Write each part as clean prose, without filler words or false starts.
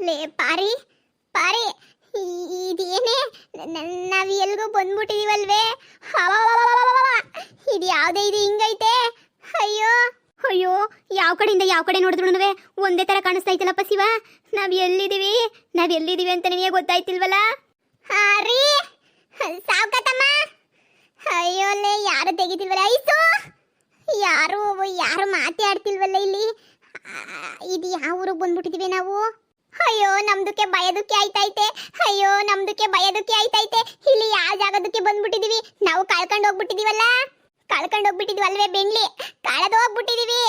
ಲೇ ಪಾರಿ ಪಾರಿ ಇದೇನೇ ನಾವು ಎಲ್ಗೋ ಬಂದ್ಬಿಟ್ಟಿದೀವಲ್ವೇ? ಇದು ಯಾವ್ದೇ ಇದು ಹಿಂಗೈತೆ? ಅಯ್ಯೋ ಅಯ್ಯೋ, ಯಾವ ಕಡೆ ನೋಡಿದ್ರು ಒಂದೇ ತರ ಕಾಣಿಸ್ತೈತಲ್ಲಪ್ಪ ಶಿವ. ನಾವ್ ಎಲ್ಲಿದೀವಿ ಅಂತ ನಿಮಗೆ ಗೊತ್ತಾಯ್ತಿಲ್ವಲ್ಲ? ರೀ ಸಾವ್ಕತಮ್ಮ, ಅಯ್ಯೋ ಲೇ ಯಾರು ತೆಗಿತಿಲ್ವಲ್ಲ? ಐಸು ಯಾರು ಮಾತಾಡ್ತಿಲ್ವಲ್ಲ ಇಲ್ಲಿ? ಇದು ಯಾವ ಊರಿಗೆ ಬಂದ್ಬಿಟ್ಟಿದೀವಿ ನಾವು? ಅಯ್ಯೋ ನಮ್ದಕ್ಕೆ ಭಯದಕ್ಕೆ ಆಯ್ತೈತೆ. ಇಲ್ಲಿ ಯಾವ ಜಾಗದಕ್ಕೆ ಬಂದ್ಬಿಟ್ಟಿದೀವಿ? ನಾವು ಕಳ್ಕೊಂಡು ಹೋಗ್ಬಿಟ್ಟಿದೀವಲ್ವೇ ಬೆಂಡ್ಲಿ? ಕಳೆದು ಹೋಗ್ಬಿಟ್ಟಿದೀವಿ.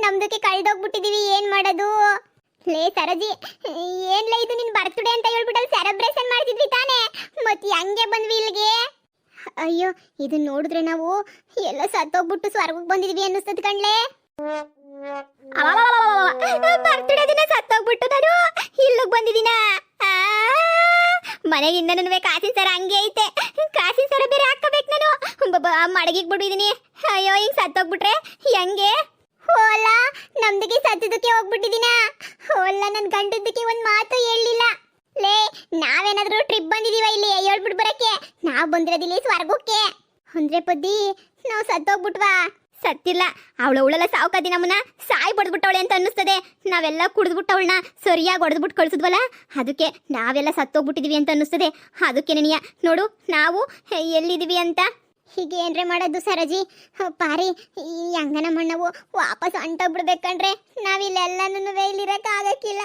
ನಮ್ದಕ್ಕೆ ಕಳ್ದೋಗ್ಬಿಟ್ಟಿದೀವಿ. ಏನ್ ಮಾಡೋದು? ಲೇ ಸರಜಿ, ಏನ್ಲೇ ಇದು ನಿನ್ ಬರ್ತ್ಡೇ ಅಂತ ಹೇಳ್ಬಿಟ್ಟು ಸೆಲೆಬ್ರೇಷನ್ ಮಾಡ್ತಿದ್ವಿ ತಾನೇ, ಮತ್ತೆ ಹಂಗೆ ಬಂದ್ವಿ ಇಲ್ಲಿಗೆ? ಅಯ್ಯೋ, ಇದು ನೋಡಿದ್ರೆ ನಾವು ಎಲ್ಲ ಸತ್ತೋಗ್ಬಿಟ್ಟು ಸ್ವರ್ಗಕ್ಕೆ ಬಂದಿದ್ವಿ ಅನ್ನಿಸ್ತದ ಕಣ್ಲೆ. ಬರ್ತ್ಡೇ ದಿನ ಸತ್ತೋಗ್ಬಿಟ್ಟು ನಾನು ಇಲ್ಲಿಗೆ ಬಂದಿದ್ದೀನ. ಮನೆಗಿಂದ ನನಗೆ ಕಾಸಿನ ಸರ ಹಂಗೆ ಐತೆ, ಕಾಸಿನ ಸರ ಬೇರೆ ಹಾಕಬೇಕು ನಾನು. ಮಡಗಿಗೆ ಬಿಟ್ಟಿದ್ದೀನಿ. ಅಯ್ಯೋ ಹಿಂಗ್ ಸತ್ತೋಗ್ಬಿಟ್ರೆ ಹೆಂಗೆ? ಹೋಲ್ಲ, ನಮ್ದಕ್ಕೆ ಸತ್ತದಕ್ಕೆ ಹೋಗ್ಬಿಟ್ಟಿದ್ದೀನ. ಹೋಲ್ಲ, ನನ್ ಗಂಡದಕ್ಕೆ ಒಂದ್ ಮಾತು ಹೇಳಿಲ್ಲ. ಲೇ ನಾವೇನಾದ್ರೂ ಟ್ರಿಪ್ ಬಂದಿದೀವ ಇಲ್ಲಿ ಹೇಳ್ಬಿಟ್ಟು ಬರಕ್ಕೆ? ನಾವ್ ಬಂದಿರೋದಿಲ್ಲಿ ಸ್ವರ್ಗಕ್ಕೆ ಅಂದ್ರೆ ಪದ್ದಿ ನಾವು ಸತ್ತೋಗ್ಬಿಟ್ವಾ? ಸತ್ತಿಲ್ಲ, ಅವಳೆಲ್ಲ ಸಾವುಕಾದಿ ನಮ್ಮನ್ನ ಸಾಯಿ ಬಡ್ದ್ಬಿಟ್ಟವಳೆ ಅಂತ ಅನ್ನಿಸ್ತದೆ. ನಾವೆಲ್ಲ ಕುಡಿದ್ಬಿಟ್ಟವಳನ್ನ ಸರಿಯಾಗಿ ಹೊಡೆದ್ಬಿಟ್ಟು ಕಳ್ಸಿದ್ವಲ್ಲ, ಅದಕ್ಕೆ ನಾವೆಲ್ಲ ಸತ್ತೋಗ್ಬಿಟ್ಟಿದೀವಿ ಅಂತ ಅನ್ನಿಸ್ತದೆ. ಅದಕ್ಕೆ ನೆನೆಯ ನೋಡು ನಾವು ಎಲ್ಲಿದೀವಿ ಅಂತ. ಹೀಗೆ ಏನ್ರೆ ಮಾಡೋದು ಸರಜಿ? ಪಾರಿ, ಈ ಅಂಗನ ಮಣ್ಣವು ವಾಪಸ್ ಅಂಟೋಗ್ಬಿಡ್ಬೇಕಂಡ್ರೆ ನಾವಿಲ್ಲೆಲ್ಲನೂ ಇಲ್ಲಿರಕ್ಕಾಗಕ್ಕಿಲ್ಲ.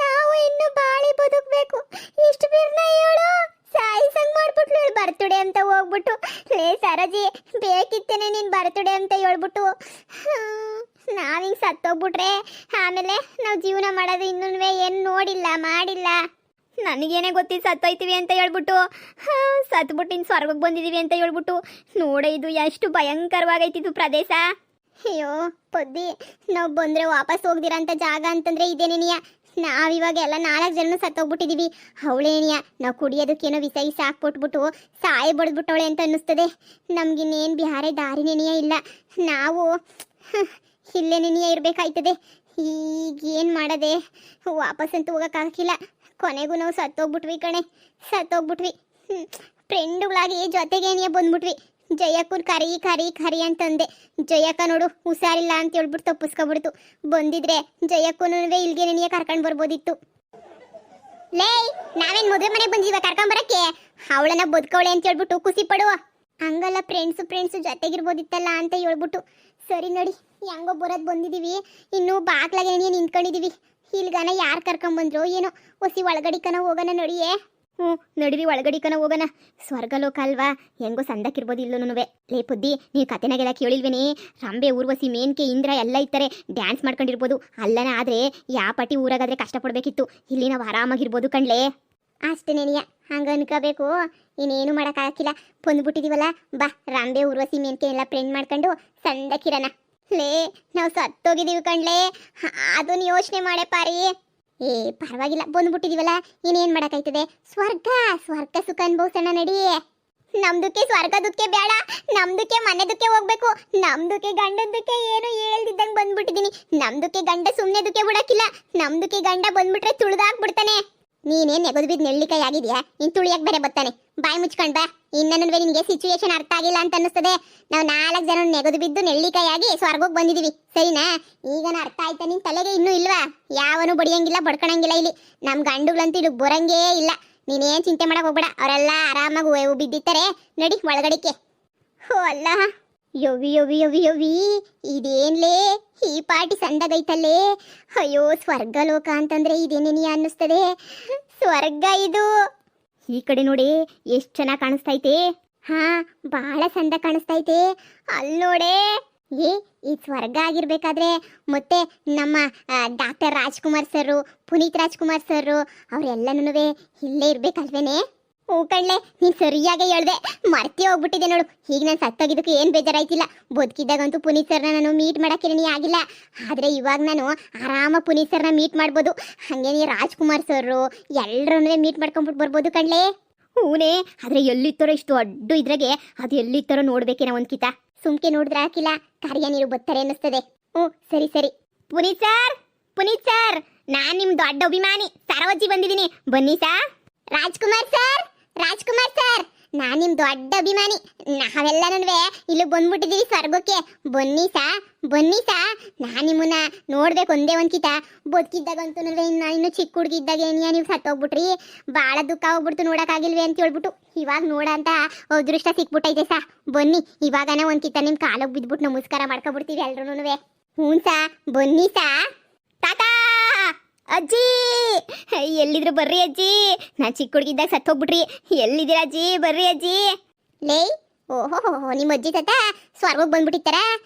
ನಾವು ಇನ್ನು ಬಾಳಿ ಬದುಕಬೇಕು. ಇಷ್ಟು ಬೇರ್ನ ಹೇಳು, ಸಾಯಿಸಂಗ್ ಮಾಡ್ಬಿಟ್ಲು ಬರ್ತ್ಡೇ ಅಂತ ಹೋಗ್ಬಿಟ್ಟು. ಲೇ ಸರಜಿ, ಬೇಕಿತ್ತೇನೆ ನೀನ್ ಬರ್ತ್ಡೇ ಅಂತ ಹೇಳ್ಬಿಟ್ಟು. ನಾವಿಂಗ್ ಸತ್ತೋಗ್ಬಿಟ್ರೆ ಆಮೇಲೆ ನಾವು ಜೀವನ ಮಾಡೋದು ಇನ್ನೂ ಏನು ನೋಡಿಲ್ಲ ಮಾಡಿಲ್ಲ. ನನಗೇನೆ ಗೊತ್ತಿದ್ದು ಸತ್ತೋಯ್ತೀವಿ ಅಂತ ಹೇಳ್ಬಿಟ್ಟು, ಸತ್ಬಿಟ್ಟು ಇನ್ನು ಸ್ವರ್ಗಕ್ಕೆ ಬಂದಿದ್ದೀವಿ ಅಂತ ಹೇಳ್ಬಿಟ್ಟು. ನೋಡೇ ಇದು ಎಷ್ಟು ಭಯಂಕರವಾಗೈತಿದ್ದು ಪ್ರದೇಶ. ಅಯ್ಯೋ ಪದ್ದಿ, ನಾವು ಬಂದರೆ ವಾಪಸ್ ಹೋಗ್ದಿರಂಥ ಜಾಗ ಅಂತಂದರೆ ಇದೇನೇನಿಯ. ನಾವಿವಾಗ ಎಲ್ಲ 4 ಜನ ಸತ್ತೋಗ್ಬಿಟ್ಟಿದೀವಿ. ಅವಳೇನಿಯ ನಾವು ಕುಡಿಯೋದಕ್ಕೇನೋ ವಿಷ ಹಾಕ್ಬಿಟ್ಬಿಟ್ಟು ಸಾಯಿ ಬಡ್ದ್ಬಿಟ್ಟವಳೆ ಅಂತ ಅನ್ನಿಸ್ತದೆ. ನಮ್ಗಿನ್ನೇನು ಬೇರೆ ದಾರಿನೇನಿಯ ಇಲ್ಲ. ನಾವು ಇಲ್ಲೇನೇನಿಯ ಇರಬೇಕಾಯ್ತದೆ. ಈಗೇನು ಮಾಡೋದೆ? ವಾಪಸ್ ಅಂತೂ ಹೋಗೋಕ್ಕಾಗಿಲ್ಲ. ಕೊನೆಗೂ ನಾವು ಸತ್ತೋಗ್ಬಿಟ್ವಿ ಕಣೆ, ಸತ್ತೋಗ್ಬಿಟ್ವಿ. ಫ್ರೆಂಡುಗಳಾಗಿ ಜೊತೆಗೇನಿಯ ಬಂದ್ಬಿಟ್ವಿ. ಜಯಕ್ಕನ್ ಕರಿ ಅಂತಂದೆ. ಜಯಕ್ಕ ನೋಡು ಹುಷಾರಿಲ್ಲ ಅಂತ ಹೇಳ್ಬಿಟ್ಟು ತಪ್ಪಿಸ್ಕೊಬಿಡ್ತು. ಬಂದಿದ್ರೆ ಜಯಕ್ಕನೂ ಇಲ್ಗೆ ನೆನೆಯ ಕರ್ಕೊಂಡು ಬರ್ಬೋದಿತ್ತು. ಲೇ ನಾವೇನ್ ಮದುವೆ ಮನೆಗೆ ಬಂದಿವ ಕರ್ಕೊಂಬರಕ್ಕೆ? ಅವಳನ್ನ ಬದುಕವಳೆ ಅಂತ ಹೇಳ್ಬಿಟ್ಟು ಖುಷಿ ಪಡುವ. ಹಂಗಲ್ಲ, ಫ್ರೆಂಡ್ಸು ಜೊತೆಗಿರ್ಬೋದಿತ್ತಲ್ಲ ಅಂತ ಹೇಳ್ಬಿಟ್ಟು. ಸರಿ ನಡಿ, ಹೆಂಗೋ ಬರೋದು ಬಂದಿದೀವಿ. ಇನ್ನು ಬಾಗ್ಲಾಗೆ ನಿಂತ್ಕೊಂಡಿದೀವಿ. ಇಲ್ಗಾನ ಯಾರು ಕರ್ಕೊಂಬಂದ್ರು ಏನೋ. ಹೊಸಿ ಒಳಗಡಿಕನ ಹೋಗೋಣ ನಡಿಯೇ. ನಡೀರಿ ಒಳಗಡಿಕನ ಹೋಗೋಣ. ಸ್ವರ್ಗಲೋಕ ಅಲ್ವಾ, ಹೆಂಗೋ ಸಂದಕ್ಕಿರ್ಬೋದು ಇಲ್ಲೂ. ಲೇ ಪುದ್ದಿ, ನೀವು ಕತೆನಾಗೆಲ್ಲ ಕೇಳಿಲ್ವೇನೆ? ರಂಬೆ ಊರ್ವಶಿ ಮೇನ್ಕೆ ಇಂದ್ರ ಎಲ್ಲ ಇರ್ತಾರೆ, ಡ್ಯಾನ್ಸ್ ಮಾಡ್ಕೊಂಡಿರ್ಬೋದು. ಅಲ್ಲನ ಆದರೆ ಯಾವ ಪಾಟಿ ಊರಾಗಾದ್ರೆ ಕಷ್ಟಪಡಬೇಕಿತ್ತು. ಇಲ್ಲಿ ನಾವು ಆರಾಮಾಗಿರ್ಬೋದು ಕಣ್ಲೆ. ಅಷ್ಟೇನೇನಿಯ, ಹಂಗೆ ಅನ್ಕೋಬೇಕು. ಇನ್ನೇನು ಮಾಡೋಕ್ಕಾಗಿಲ್ಲ. ಬಂದ್ಬಿಟ್ಟಿದೀವಲ್ಲ, ಬಾ ರಂಬೆ ಊರ್ವಶಿ ಮೇನ್ಕೆ ಎಲ್ಲ ಫ್ರೆಂಡ್ ಮಾಡ್ಕೊಂಡು ಸಂದಕ್ಕಿರೋಣ. ಲೇ ನಾವು ಸತ್ತೋಗಿದ್ದೀವಿ ಕಣ್ಲೆ, ಅದನ್ನ ಯೋಚನೆ ಮಾಡೇ ಪಾರಿ. ಪರವಾಗಿಲ್ಲ, ಬಂದ್ಬಿಟ್ಟಿದೀವಲ್ಲ, ಇನ್ನೇನು ಮಾಡೋಕ್ಕಾಯ್ತದೆ? ಸ್ವರ್ಗ ಸುಖ ಅನ್ಭವಿಸೋಣ ನಡಿ. ನಮ್ದಕ್ಕೆ ಸ್ವರ್ಗದಕ್ಕೆ ಬೇಡ, ನಮ್ದಕ್ಕೆ ಮನೆದಕ್ಕೆ ಹೋಗ್ಬೇಕು. ನಮ್ದಕ್ಕೆ ಗಂಡದಕ್ಕೆ ಏನು ಹೇಳ್ದಿದ್ದಂಗೆ ಬಂದ್ಬಿಟ್ಟಿದೀನಿ. ನಮ್ದಕ್ಕೆ ಗಂಡ ಸುಮ್ಮನೆದಕ್ಕೆ ಬಿಡಕ್ಕಿಲ್ಲ. ನಮ್ದಕ್ಕೆ ಗಂಡ ಬಂದ್ಬಿಟ್ರೆ ತುಳಿದಾಕ್ಬಿಡ್ತಾನೆ. ನೀನೇನು ನೆಗದು ಬಿದ್ದು ನೆಳ್ಳಿಕಾಯಿ ಆಗಿದ್ಯಾ? ನೀನು ತುಳಿಯಕ್ಕೆ ಬೇರೆ ಬರ್ತಾನೆ. ಬಾಯಿ ಮುಚ್ಕೊಂಡ್ ಬಾ. ಇನ್ನೂ ನಿನಗೆ ಸಿಚುವೇಶನ್ ಅರ್ಥ ಆಗಿಲ್ಲ ಅಂತ ಅನ್ನಿಸ್ತದೆ. ನಾವು 4 ಜನ ನೆಗದು ಬಿದ್ದು ನೆಳ್ಳಿಕಾಯಿ ಆಗಿ ಸ್ವರ್ಗಕ್ಕೆ ಬಂದಿದ್ದೀವಿ, ಸರಿನಾ? ಈಗನ ಅರ್ಥ ಆಯ್ತಾ ನಿನ್ ತಲೆಗೆ? ಇನ್ನೂ ಇಲ್ವಾ? ಯಾವನು ಬಡಿಯಂಗಿಲ್ಲ, ಬಡ್ಕೊಳಂಗಿಲ್ಲ ಇಲ್ಲಿ. ನಮ್ಮ ಗಂಡುಗಳಂತೂ ಇಲ್ಲಿ ಬರಂಗೇ ಇಲ್ಲ. ನೀನೇನು ಚಿಂತೆ ಮಾಡಕ್ ಹೋಗ್ಬೇಡ, ಅವರೆಲ್ಲ ಆರಾಮಾಗಿ ಬಿದ್ದಿರ್ತಾರೆ. ನಡಿ ಒಳಗಡಿಕೆ. ಹೋ ಅಲ್ಲ, ಯವಿ ಇದೇನ್ಲೇ ಈ ಪಾಟಿ ಸಂದಗೈತಲ್ಲೇ. ಅಯ್ಯೋ ಸ್ವರ್ಗಲೋಕ ಅಂತಂದ್ರೆ ಇದೇನೇನಿಯ ಅನ್ನಿಸ್ತದೆ. ಸ್ವರ್ಗ ಇದು. ಈ ಕಡೆ ನೋಡಿ ಎಷ್ಟು ಚೆನ್ನಾಗಿ ಕಾಣಿಸ್ತೈತೆ. ಬಹಳ ಚಂದ ಕಾಣಿಸ್ತೈತೆ. ಅಲ್ಲಿ ನೋಡೇ, ಈ ಸ್ವರ್ಗ ಆಗಿರ್ಬೇಕಾದ್ರೆ ಮತ್ತೆ ನಮ್ಮ doctor Rajkumar sir, Puneeth Rajkumar sir ಅವರೆಲ್ಲನೂ ಇಲ್ಲೇ ಇರ್ಬೇಕಲ್ವೇನೆ? ಹೂ ಕಣ್ಲೆ, ನೀನು ಸರಿಯಾಗಿ ಹೇಳ್ದೆ, ಮರ್ತಿ ಹೋಗ್ಬಿಟ್ಟಿದೆ ನೋಡು. ಈಗ ನಾನು ಸತ್ತೋಗಿದ್ದಕ್ಕೆ ಏನು ಬೇಜಾರಾಯ್ತಿಲ್ಲ. ಬದುಕಿದ್ದಾಗಂತೂ ಪುನೀತ್ ಸರ್ನ ನಾನು ಮೀಟ್ ಮಾಡೋಕ್ಕೆ ಆಗಿಲ್ಲ. ಆದರೆ ಇವಾಗ ನಾನು ಆರಾಮ ಪುನೀತ್ ಸರ್ನ ಮೀಟ್ ಮಾಡ್ಬೋದು. ಹಾಗೆ ನೀ ರಾಜ್ಕುಮಾರ್ ಸರ್ ಎಲ್ಲರನ್ನೂ ಮೀಟ್ ಮಾಡ್ಕೊಂಡ್ಬಿಟ್ಟು ಬರ್ಬೋದು ಕಣ್ಲೆ. ಹೂನೇ, ಆದರೆ ಎಲ್ಲಿತ್ತಾರೋ ಇಷ್ಟು ಅಡ್ಡು ಇದ್ರಾಗೆ ಅದು ಎಲ್ಲಿತ್ತಾರೋ ನೋಡ್ಬೇಕೇನೋ ಒಂದ್ಕಿತ. ಸುಮ್ಕೆ ನೋಡಿದ್ರೆ ಹಾಕಿಲ್ಲ, ಕಾರ್ಯ ನೀರು ಬರ್ತಾರೆ ಅನ್ನಿಸ್ತದೆ. ಸರಿ. ಪುನೀತ್ ಸರ್ ನಾನ್ ನಿಮ್ ದೊಡ್ಡ ಅಭಿಮಾನಿ ಸರವಜ್ಜಿ ಬಂದಿದ್ದೀನಿ, ಬನ್ನಿ ಸಾ. ರಾಜ್ಕುಮಾರ್ ಸರ್, ರಾಜ್ಕುಮಾರ್ ಸರ್, ನಾನ್ ನಿಮ್ ದೊಡ್ಡ ಅಭಿಮಾನಿ. ನಾವೆಲ್ಲನೂ ಇಲ್ಲಿ ಬಂದ್ಬಿಟ್ಟಿದೀವಿ ಸ್ವರ್ಗಕ್ಕೆ. ಬನ್ನಿ ಸಾ, ಬನ್ನಿ ಸಾ. ನಾನ್ ನಿಮ್ಮನ್ನ ನೋಡ್ಬೇಕು ಒಂದೇ ಒಂದ್ಕಿತ. ಬದುಕಿದ್ದಾಗಂತೂ ಇನ್ನು ಚಿಕ್ಕ ಹುಡುಗಿದ್ದಾಗ ಏನಿಯಾ ನೀವು ಸತ್ತೋಗ್ಬಿಟ್ರಿ, ಬಾಳ ದುಃಖ ಹೋಗ್ಬಿಡ್ತು ನೋಡಕ್ಕಾಗಿಲ್ವೇ ಅಂತ ಹೇಳ್ಬಿಟ್ಟು. ಇವಾಗ ನೋಡ ಅಂತ ಅದೃಷ್ಟ ಸಿಕ್ಬಿಟ್ಟೈತೆ ಸಾ. ಬನ್ನಿ ಇವಾಗನ ಒಂದ್ಕಿತ ನಿಮ್ ಕಾಲಕ್ಕೆ ಬಿದ್ಬಿಟ್ಟು ನಮಸ್ಕಾರ ಮಾಡ್ಕೊಬಿಡ್ತೀವಿ ಎಲ್ರೂನುವೆ. ಹ್ಞೂ ಸಾ, ಬನ್ನಿ ಸಾ. ತಾತಾ, ಅಜ್ಜಿ ಎಲ್ಲಿದ್ರು ಬರ್ರಿ ಅಜ್ಜಿ. ನಾ ಚಿಕ್ಕ ಹುಡುಗಿದ್ದಾಗ ಸತ್ತೋಗ್ಬಿಟ್ರಿ, ಎಲ್ಲಿದ್ದೀರಾ ಅಜ್ಜಿ? ಬರ್ರಿ ಅಜ್ಜಿ. ಲೇ, ಓಹೋ ನಿಮ್ಮ ಅಜ್ಜಿ ತಾತ ಸ್ವರ್ಗಕ್ಕೆ ಬಂದ್ಬಿಟ್ಟಿತ್ತಾರ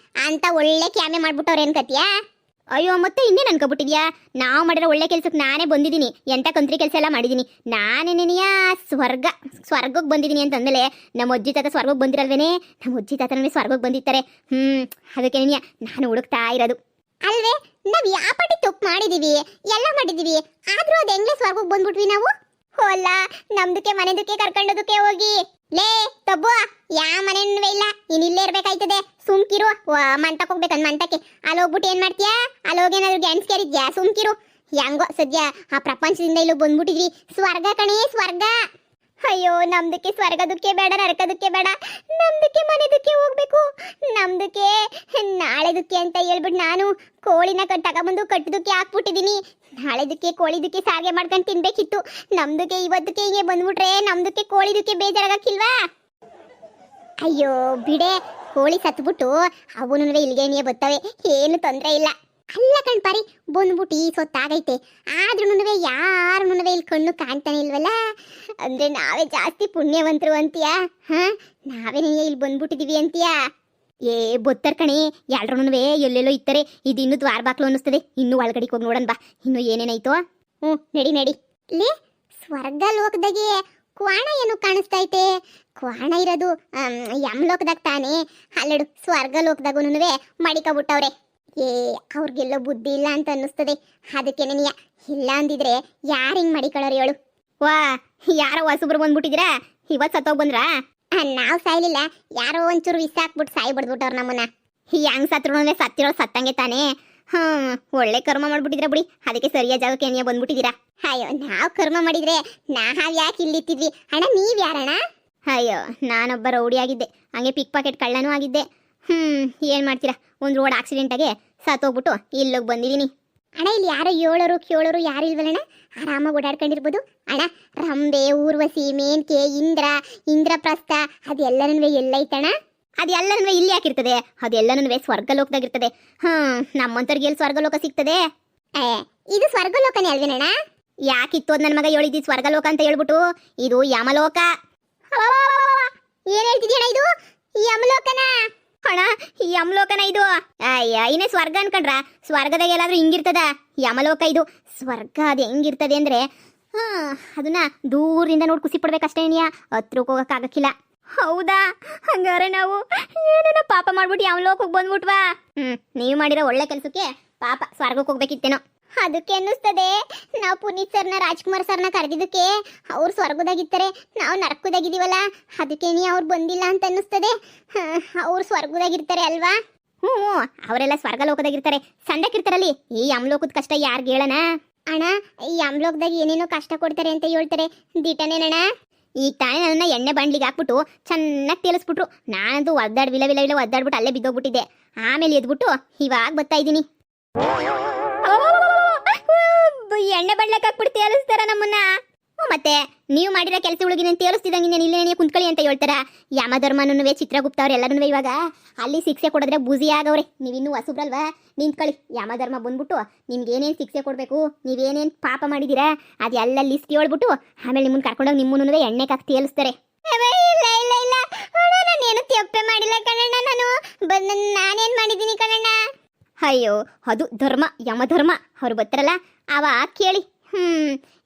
ಅಂತ ಒಳ್ಳೆ ಕ್ಯಾಮೆ ಮಾಡ್ಬಿಟ್ಟವ್ರೆ ಅನ್ಕತಿಯಾ? ಅಯ್ಯೋ ಮತ್ತೆ ಇನ್ನೇನು ಅನ್ಕೊಬಿಟ್ಟಿದ್ಯಾ? ನಾವು ಮಾಡಿರೋ ಒಳ್ಳೆ ಕೆಲ್ಸಕ್ಕೆ ನಾನೇ ಬಂದಿದ್ದೀನಿ, ಎಂತ ಕಂತ್ರಿ ಕೆಲಸ ಎಲ್ಲ ಮಾಡಿದ್ದೀನಿ. ನಾನೇನೇನಿಯಾ ಸ್ವರ್ಗಕ್ಕೆ ಬಂದಿದ್ದೀನಿ ಅಂತಂದಮೇಲೆ ನಮ್ಮ ಅಜ್ಜಿ ತಾತ ಸ್ವರ್ಗಕ್ಕೆ ಬಂದಿರಲ್ವೇನೆ? ನಮ್ಮ ಅಜ್ಜಿ ತಾತ ನನಗೆ ಸ್ವರ್ಗಕ್ಕೆ ಬಂದಿರ್ತಾರೆ. ಅದಕ್ಕೆ ನಾನು ಹುಡುಕ್ತಾ ಇರೋದು ಅಲ್ವೇ. ನಾವ್ ಯಾವ ಪಾಟಿ ತಪ್ಪು ಮಾಡಿದೀವಿ, ಎಲ್ಲ ಮಾಡಿದೀವಿ, ಆದ್ರೂ ಅದ್ ಹೆಂಗ್ಲೆ ಸ್ವರ್ಗಕ್ಕೆ ಬಂದ್ಬಿಟ್ವಿ ನಾವು? ಹೋಲ್ಲ, ನಮ್ದಕ್ಕೆ ಮನೆದಕ್ಕೆ ಕರ್ಕೊಂಡೋದಕ್ಕೆ ಹೋಗಿ. ಲೇ ತಬ್ಬು, ಯಾವ ಮನೆನೂ ಇಲ್ಲ, ಇನ್ ಇಲ್ಲೇ ಇರ್ಬೇಕಾಯ್ತದೆ. ಸುಮ್ಕಿರು. ಮಂಟಕ್ಕೆ ಹೋಗ್ಬೇಕಂದ್ ಮಂಟಕ್ಕೆ. ಅಲ್ಲಿ ಹೋಗ್ಬಿಟ್ಟು ಏನ್ ಮಾಡ್ತೀಯಾ? ಅಲ್ಲಿ ಹೋಗೇನಾದ್ರು ಗ್ಯಾನ್ಸ್ ಕೇರಿದ್ಯಾ? ಸುಮ್ಕಿರು. ಹೆಂಗೋ ಸದ್ಯ ಆ ಪ್ರಪಂಚದಿಂದ ಇಲ್ಲೂ ಬಂದ್ಬಿಟ್ಟಿದ್ವಿ. ಸ್ವರ್ಗ ಕಣೇ ಸ್ವರ್ಗ. ಅಯ್ಯೋ ನಮ್ದಕ್ಕೆ ಸ್ವರ್ಗದಕ್ಕೆ ಬೇಡ, ನರಕದಕ್ಕೆ ಬೇಡ, ನಮ್ದಕ್ಕೆ ಮನೆದಕ್ಕೆ ಹೋಗ್ಬೇಕು. ನಮ್ದಕ್ಕೆ ನಾಳೆದಕ್ಕೆ ಅಂತ ಹೇಳ್ಬಿಟ್ಟು ನಾನು ಕೋಳಿನ ತಗೊಂಬಂದು ಕಟ್ಟದಕ್ಕೆ ಹಾಕ್ಬಿಟ್ಟಿದೀನಿ. ನಾಳೆದಕ್ಕೆ ಕೋಳಿದಕ್ಕೆ ಸಾರಿಗೆ ಮಾಡ್ಕೊಂಡು ತಿನ್ಬೇಕಿತ್ತು. ನಮ್ದಕ್ಕೆ ಇವತ್ತಕ್ಕೆ ಹಿಂಗೆ ಬಂದ್ಬಿಟ್ರೆ ನಮ್ದಕ್ಕೆ ಕೋಳಿದಕ್ಕೆ ಬೇಜಾರಾಗಕ್ಕಿಲ್ವಾ? ಅಯ್ಯೋ ಬಿಡೆ, ಕೋಳಿ ಸತ್ಬಿಟ್ಟು ಅವನು ಇಲ್ಲಿಗೆ ಬರ್ತವೆ, ಏನು ತೊಂದರೆ ಇಲ್ಲ. ಅಲ್ಲ ಕಣ್ಪಾರಿ, ಬಂದ್ಬಿಟ್ಟು ಈ ಸೊತ್ತಾಗೈತೆ, ಆದ್ರೂ ಯಾರೂ ಇಲ್ಲಿ ಕಣ್ಣು ಕಾಣ್ತಾನೆ ಇಲ್ವಲ್ಲ. ಅಂದ್ರೆ ನಾವೇ ಜಾಸ್ತಿ ಪುಣ್ಯವಂತರು ಅಂತೀಯಾ? ನಾವೇ ಇಲ್ಲಿ ಬಂದ್ಬಿಟ್ಟಿದೀವಿ ಅಂತೀಯಾ? ಏ ಬೊತ್ತರ್ ಕಣೆ, ಎಲ್ರೂ ಎಲ್ಲೆಲ್ಲೋ ಇತ್ತಾರೆ. ಇದು ಇನ್ನೂ ದ್ವಾರ ಬಾಕ್ಲು ಅನ್ನಿಸ್ತದೆ. ಇನ್ನೂ ಒಳಗಡೆಗೆ ಹೋಗಿ ನೋಡೋಣ ಬಾ, ಇನ್ನೂ ಏನೇನಾಯ್ತು. ನಡಿ ನಡಿ. ಲೇ, ಸ್ವರ್ಗ ಲೋಕದಾಗೆ ಕ್ವಾಣ ಏನು ಕಾಣಿಸ್ತೈತೆ? ಕ್ವಾಣ ಇರೋದು ಯಮಲೋಕದಾಗ ತಾನೇ. ಅಲ್ಲಡು ಸ್ವರ್ಗ ಲೋಕದಾಗೂ ಮಡಿಕಬಿಟ್ಟವ್ರೆ. ಏ ಅವ್ರಿಗೆಲ್ಲೋ ಬುದ್ಧಿ ಇಲ್ಲ ಅಂತ ಅನ್ನಿಸ್ತದೆ. ಅದಕ್ಕೆ ನನಗೆ ಇಲ್ಲ ಅಂದಿದ್ರೆ ಯಾರು ಹಿಂಗೆ ಮಡಿಕೊಳ್ಳೋರು ಹೇಳು? ವಾ, ಯಾರೋ ಹೊಸಬ್ರು ಬಂದ್ಬಿಟ್ಟಿದ್ದೀರಾ? ಇವತ್ತು ಸತ್ತೋಗಿ ಬಂದ್ರಾ? ನಾವು ಸಾಯ್ಲಿಲ್ಲ, ಯಾರೋ ಒಂಚೂರು ವಿಷ ಹಾಕ್ಬಿಟ್ಟು ಸಾಯಿ ಬಿಡ್ಬಿಟ್ಟವ್ರು ನಮ್ಮನ್ನ. ಹೆಂಗ್ ಸತ್ರು ಸತ್ತಿರೋ ಸತ್ತಂಗೆ ತಾನೇ. ಒಳ್ಳೆ ಕರ್ಮ ಮಾಡ್ಬಿಟ್ಟಿದ್ರ ಬಿಡಿ, ಅದಕ್ಕೆ ಸರಿಯಾದ ಜಾಗಕ್ಕೆ ಏನಿಯ ಬಂದ್ಬಿಟ್ಟಿದ್ದೀರಾ. ಅಯ್ಯೋ ನಾವು ಕರ್ಮ ಮಾಡಿದ್ರೆ ನಾವ್ ಯಾಕೆ ಇಲ್ಲಿತ್ತಿದ್ವಿ? ಅಣ್ಣ ನೀವ್ ಯಾರಣ್ಣ? ಅಯ್ಯೋ ನಾನೊಬ್ಬ ರೌಡಿ ಆಗಿದ್ದೆ, ಹಂಗೆ ಪಿಕ್ ಪಾಕೆಟ್ ಕಳ್ಳನೂ ಆಗಿದ್ದೆ. ಏನ್ ಮಾಡ್ತೀರಾ, ಒಂದು ರೋಡ್ ಆಕ್ಸಿಡೆಂಟಾಗೆ ಸತ್ತೋಗ್ಬಿಟ್ಟು ಇಲ್ಲೋಗಿ ಬಂದಿದ್ದೀನಿ. ಅಣ್ಣ ಇಲ್ಲಿ ಯಾರೋ ಹೇಳೋರು ಕೇಳೋರು ಯಾರು ಇಲ್ವಲ್ಲಣ್ಣ? ಆರಾಮಾಗಿ ಓಡಾಡ್ಕೊಂಡಿರ್ಬೋದು. ಅಣ್ಣ ರಂಬೆ, ಊರ್ವಶಿ, ಮೇನ್ಕೆ, ಇಂದ್ರಪ್ರಸ್ಥ ಅದೆಲ್ಲನೂ ಎಲ್ಲೈತಣ್ಣ? ಅದೆಲ್ಲನೂ ಇಲ್ಲಿ ಯಾಕಿರ್ತದೆ? ಅದೆಲ್ಲನೂ ಸ್ವರ್ಗಲೋಕದಾಗಿರ್ತದೆ. ನಮ್ಮಂತವ್ರಿಗೆ ಎಲ್ಲಿ ಸ್ವರ್ಗಲೋಕ ಸಿಗ್ತದೆ? ಇದು ಸ್ವರ್ಗಲೋಕನೇ ಅಲ್ವೇನಣ್ಣ? ಯಾಕಿತ್ತು ಅದು ನನ್ನ ಮಗ ಹೇಳಿದ್ದು ಸ್ವರ್ಗಲೋಕ ಅಂತ ಹೇಳ್ಬಿಟ್ಟು? ಇದು ಯಮಲೋಕ. ಏನ್ ಹೇಳ್ತಿದ್ಯಣ್ಣ? ಇದು ಯಮಲೋಕನ ಅಣ್ಣ? ಯಮಲೋಕನ ಇದು? ಅಯ್ಯ ಇನ್ನೇ ಸ್ವರ್ಗ ಅನ್ಕೊಂಡ್ರ? ಸ್ವರ್ಗದಾಗ ಎಲ್ಲಾದ್ರೂ ಹಿಂಗಿರ್ತದ? ಯಮಲೋಕ ಇದು. ಸ್ವರ್ಗ ಅದು ಹೆಂಗಿರ್ತದೆ ಅಂದ್ರೆ ಅದನ್ನ ದೂರದಿಂದ ನೋಡಿ ಖುಷಿ ಪಡ್ಬೇಕಷ್ಟೇ, ಹತ್ರಕ್ಕೆ ಹೋಗಕ್ಕಾಗಕ್ಕಿಲ್ಲ. ಹೌದಾ? ಹಂಗಾರೆ ನಾವು ಏನೇನೋ ಪಾಪ ಮಾಡ್ಬಿಟ್ಟು ಯಮಲೋಕಕ್ಕೆ ಬಂದ್ಬಿಟ್ವಾ? ನೀವು ಮಾಡಿರೋ ಒಳ್ಳೆ ಕೆಲಸಕ್ಕೆ ಪಾಪ ಸ್ವರ್ಗಕ್ಕೆ ಹೋಗ್ಬೇಕಿತ್ತೇನೋ. ಅದಕ್ಕೆ ಅನ್ನಿಸ್ತದೆ ನಾವು ಪುನೀತ್ ಸರ್ನ, ರಾಜ್ಕುಮಾರ್ ಸರ್ನ ಕರೆದಿದ್ದಕ್ಕೆ ಅವ್ರು ಸ್ವರ್ಗದಾಗಿರ್ತಾರೆ, ನಾವು ನರಕದಾಗಿದ್ದೀವಲ್ಲ, ಅದಕ್ಕೆ ಅವ್ರು ಬಂದಿಲ್ಲ ಅಂತ ಅನ್ನಿಸ್ತದೆ. ಅವ್ರು ಸ್ವರ್ಗದಾಗಿರ್ತಾರೆ ಅಲ್ವಾ? ಅವರೆಲ್ಲ ಸ್ವರ್ಗ ಲೋಕದಾಗಿರ್ತಾರೆ, ಸಣ್ಣಕ್ಕಿರ್ತಾರಲ್ಲಿ. ಈ ಯಮಲೋಕದ ಕಷ್ಟ ಯಾರಿಗೆ ಹೇಳಣ? ಅಣ್ಣ ಈ ಯಮಲೋಕದಾಗ ಏನೇನೋ ಕಷ್ಟ ಕೊಡ್ತಾರೆ ಅಂತ ಹೇಳ್ತಾರೆ, ದಿಟನೇನಣ್ಣ? ಈಗ ತಾನೇ ನನ್ನ ಎಣ್ಣೆ ಬಾಂಡ್ಲಿಗೆ ಹಾಕ್ಬಿಟ್ಟು ಚೆನ್ನಾಗಿ ತೇಲಿಸ್ಬಿಟ್ರು. ನಾನಂತೂ ಒದ್ದಾಡ್ ವಿಲ ವಿಲ ವಿಲ ಒದ್ದಾಡ್ಬಿಟ್ಟು ಅಲ್ಲೇ ಬಿದ್ದೋಗ್ಬಿಟ್ಟಿದ್ದೆ. ಆಮೇಲೆ ಎದ್ಬಿಟ್ಟು ಇವಾಗ ಬರ್ತಾ ಇದ್ದೀನಿ. ಎಣ್ಣೆ ಬಾಂಡ್ಲಕ್ಕೆ ಹಾಕ್ಬಿಟ್ಟು ತೇಲಿಸ್ತಾರ ನಮ್ಮನ್ನ. ಮತ್ತೆ ನೀವು ಮಾಡಿರೋ ಕೆಲಸಗಳಿಗೆ ನಾನು ತೇಲಿಸ್ತಿದ್ದಂಗೆ ನೀನು ಇಲ್ಲೇ ಕುಂತ್ಕೊಳ್ಳಿ ಅಂತ ಹೇಳ್ತಾರ. ಯಮಧರ್ಮನೂ ಚಿತ್ರಗುಪ್ತ ಅವ್ರು ಎಲ್ಲರೂ ಇವಾಗ ಅಲ್ಲಿ ಶಿಕ್ಷೆ ಕೊಡಿದ್ರೆ ಬೂಸಿ ಆಗವ್ರೆ. ನೀವಿನ್ನೂ ಹೊಸಬ್ರಲ್ವಾ, ನಿಂತ್ಕೊಳ್ಳಿ. ಯಮಧರ್ಮ ಬಂದ್ಬಿಟ್ಟು ನಿಮ್ಗೆ ಏನೇನು ಶಿಕ್ಷೆ ಕೊಡಬೇಕು, ನೀವೇನೇನು ಪಾಪ ಮಾಡಿದ್ದೀರಾ ಅದೆಲ್ಲ ಲಿಸ್ಟ್ ಹೇಳ್ಬಿಟ್ಟು ಆಮೇಲೆ ನಿಮ್ಮನ್ನು ಕರ್ಕೊಂಡೋಗಿ ನಿಮ್ಮನ್ನು ಎಣ್ಣೆಗೆ ಹಾಕಿ ತೇಲಿಸ್ತಾರೆ. ಇಲ್ಲ ಇಲ್ಲ ಇಲ್ಲ ಅಣ್ಣ, ನಾನೇನು ತಪ್ಪೆ ಮಾಡಿಲ್ಲ ಕಣಣ್ಣ. ನಾನೇನು ಮಾಡಿದ್ದೀನಿ ಕಣಣ್ಣ? ಅಯ್ಯೋ ಅದು ಧರ್ಮ, ಯಮಧರ್ಮ ಅವ್ರು ಬರ್ತಾರಲ್ಲ ಅವ ಕೇಳಿ.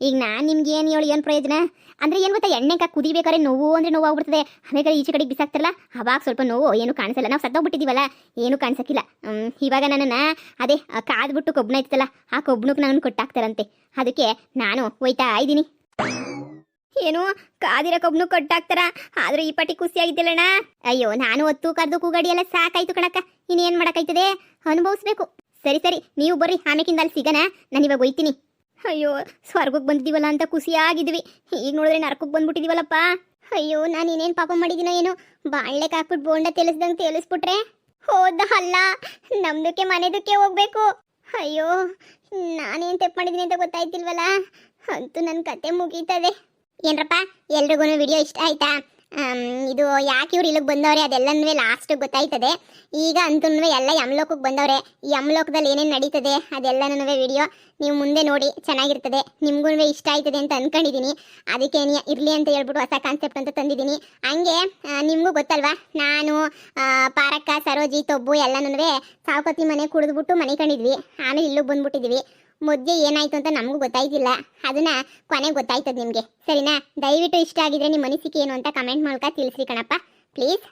ಈಗ ನಾನು ನಿಮ್ಗೆ ಏನು ಹೇಳಿ ಏನು ಪ್ರಯೋಜನ ಅಂದರೆ ಏನು ಗೊತ್ತಾ? ಎಣ್ಣೆಗೆ ಕುದಿಬೇಕಾದ್ರೆ ನೋವು ಅಂದರೆ ನೋವು ಆಗ್ಬಿಡ್ತದೆ. ಆಮೇಲೆ ಈಚೆ ಕಡೆಗೆ ಬಿಸಾಕ್ತಾರಲ್ಲ ಅವಾಗ ಸ್ವಲ್ಪ ನೋವು ಏನು ಕಾಣಿಸಲ್ಲ. ನಾವು ಸತ್ತೋಗ್ಬಿಟ್ಟಿದ್ದೀವಲ್ಲ, ಏನು ಕಾಣಿಸಕ್ಕಿಲ್ಲ. ಇವಾಗ ನನ್ನನ್ನು ಅದೇ ಕಾದ್ಬಿಟ್ಟು ಕೊಬ್ಬನ ಇರ್ತಲ್ಲ, ಆ ಕೊಬ್ಬನಕ್ಕೆ ನಾನು ಕೊಟ್ಟಾಕ್ತಾರಂತೆ. ಅದಕ್ಕೆ ನಾನು ಹೋಯ್ತಾ ಇದ್ದೀನಿ. ಏನು ಕಾದಿರೋ ಕೊಬ್ಬನು ಕೊಟ್ಟಾಕ್ತಾರ? ಆದ್ರೆ ಈ ಪಟ್ಟಿ ಖುಷಿಯಾಗಿದ್ದಿಲ್ಲಣ್ಣ. ಅಯ್ಯೋ ನಾನು ಹೊತ್ತು ಕರೆದು ಕೂಗಾಡಿ ಎಲ್ಲ ಸಾಕಾಯ್ತು ಕಣಕ್ಕ. ಇನ್ನೇನು ಮಾಡೋಕ್ಕಾಯ್ತದೆ? ಅನುಭವಿಸ್ಬೇಕು. ಸರಿ ಸರಿ ನೀವು ಬರ್ರಿ, ಆಮೇಕಿಂದ ಅಲ್ಲಿ ಸಿಗಣ. ನಾನು ಇವಾಗ ಹೋಯ್ತೀನಿ. ಅಯ್ಯೋ, ಸ್ವರ್ಗಕ್ಕೆ ಬಂದಿದ್ದೀವಲ್ಲ ಅಂತ ಖುಷಿಯಾಗಿದ್ವಿ, ಈಗ ನೋಡಿದ್ರೆ ನರಕಕ್ಕೆ ಬಂದ್ಬಿಟ್ಟಿದೀವಲ್ಲಪ್ಪ. ಅಯ್ಯೋ, ನಾನು ಏನೇನು ಪಾಪ ಮಾಡಿದ್ದೀನೋ ಏನೋ, ಬಾಳ್ಳೆಗೆ ಹಾಕ್ಬಿಟ್ಟು ಬೋಂಡ ತೇಲಿಸ್ದಂಗೆ ತೇಲಿಸ್ಬಿಟ್ರೆ ಹೋದ ಅಲ್ಲ, ನಮ್ದಕ್ಕೆ ಮನೆದಕ್ಕೆ ಹೋಗ್ಬೇಕು. ಅಯ್ಯೋ, ನಾನೇನು ತಪ್ಪು ಮಾಡಿದ್ದೀನಿ ಅಂತ ಗೊತ್ತಾಯ್ತಿಲ್ವಲ್ಲ, ಅಂತೂ ನನ್ನ ಕತೆ ಮುಗೀತದೆ. ಏನ್ರಪ್ಪ, ಎಲ್ರಿಗೂ ವಿಡಿಯೋ ಇಷ್ಟ ಆಯ್ತಾ? ಇದು ಯಾಕೆ ಇವ್ರು ಇಲ್ಲಿಗೆ ಬಂದವ್ರೆ ಅದೆಲ್ಲನೂ ಲಾಸ್ಟಿಗೆ ಗೊತ್ತಾಯ್ತದೆ. ಈಗ ಅಂತೂ ಎಲ್ಲ ಯಮಲೋಕಕ್ಕೆ ಬಂದವ್ರೆ. ಈ ಯಮಲೋಕದಲ್ಲಿ ಏನೇನು ನಡೀತದೆ ಅದೆಲ್ಲನೂ ವಿಡಿಯೋ ನೀವು ಮುಂದೆ ನೋಡಿ, ಚೆನ್ನಾಗಿರ್ತದೆ. ನಿಮ್ಗೂ ಇಷ್ಟ ಆಯ್ತದೆ ಅಂತ ಅಂದ್ಕೊಂಡಿದ್ದೀನಿ. ಅದಕ್ಕೆ ಇರಲಿ ಅಂತ ಹೇಳ್ಬಿಟ್ಟು ಹೊಸ ಕಾನ್ಸೆಪ್ಟ್ ಅಂತ ತಂದಿದ್ದೀನಿ. ಹಂಗೆ ನಿಮಗೂ ಗೊತ್ತಲ್ವಾ, ನಾನು ಪಾರಕ್ಕ, ಸರೋಜಿ, ತೊಬ್ಬು ಎಲ್ಲನೂ ಸಾವುಕತಿ ಮನೆ ಕುಡಿದ್ಬಿಟ್ಟು ಮನೆ ಕಂಡಿದ್ವಿ. ಆಮೇಲೆ ಇಲ್ಲಿಗೆ ಬಂದ್ಬಿಟ್ಟಿದ್ವಿ. ಮಧ್ಯೆ ಏನಾಯ್ತು ಅಂತ ನಮಗೂ ಗೊತ್ತಾಯ್ತಿಲ್ಲ, ಅದನ್ನ ಕೊನೆಗೆ ಗೊತ್ತಾಯ್ತದೆ ನಿಮಗೆ. ಸರಿನಾ? ದಯವಿಟ್ಟು ಇಷ್ಟ ಆಗಿದ್ರೆ ನಿಮ್ಮ ಅನಿಸಿಕೆ ಏನು ಅಂತ ಕಮೆಂಟ್ ಮೂಲಕ ತಿಳಿಸ್ರಿ ಕಣಪ್ಪ, ಪ್ಲೀಸ್.